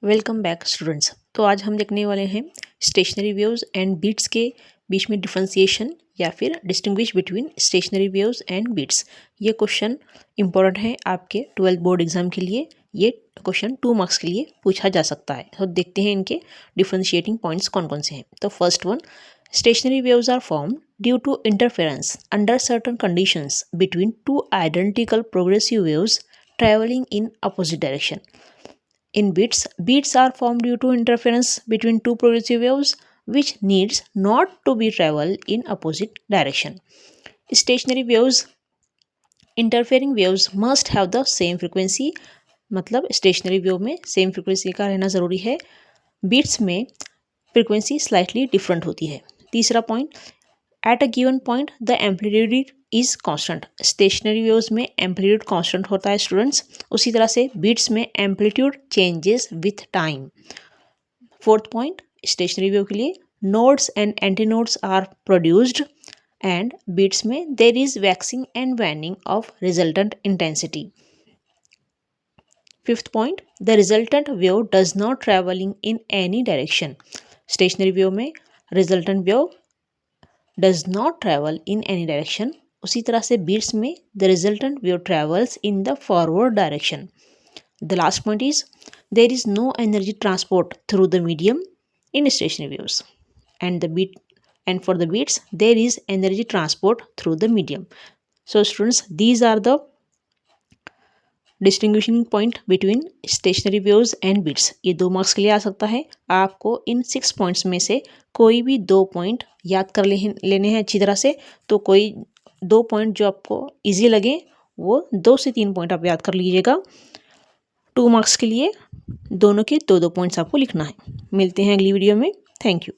Welcome back students. तो आज हम देखने वाले हैं स्टेशनरी वेव्स एंड बीट्स के बीच में डिफरेंशिएशन या फिर distinguish between stationary waves and beats. ये क्वेश्चन इंपॉर्टेंट है आपके 12th बोर्ड एग्जाम के लिए। ये क्वेश्चन 2 मार्क्स के लिए पूछा जा सकता है। तो देखते हैं इनके डिफरेंशिएटिंग पॉइंट्स कौन कौन से हैं। तो first one, stationary waves are form due to interference under certain conditions between two identical progressive waves travelling in opposite direction. In beats, beats are formed due to interference between two progressive waves which needs not to be travel in opposite direction. Stationary waves, interfering waves must have the same frequency. मतलब stationery wave में same frequency का रहना ज़रूरी है। Beats में frequency slightly different होती है। तीसरा point, at a given point the amplitude is constant. Stationary waves में एम्पलीट्यूड कांस्टेंट होता है स्टूडेंट्स, उसी तरह से बीट्स में amplitude changes with time. Fourth point, stationary wave के लिए nodes and antinodes are produced and beats में there is waxing and waning of resultant intensity. Fifth point, the resultant wave does not travelling in any direction. Stationary wave में resultant wave does not travel in any direction। उसी तरह से beats में the resultant wave travels in the forward direction। The last point is there is no energy transport through the medium in stationary waves and for the beats there is energy transport through the medium। So students, these are the distinguishing point between stationary waves and beats. ये 2 marks के लिए आ सकता है। आपको इन 6 points में से कोई भी 2 पॉइंट याद कर लेने हैं अच्छी तरह से। तो कोई 2 पॉइंट जो आपको इजी लगे वो 2 से 3 पॉइंट आप याद कर लीजिएगा। 2 मार्क्स के लिए दोनों के 2-2 पॉइंट्स आपको लिखना है। मिलते हैं अगली वीडियो में। Thank you.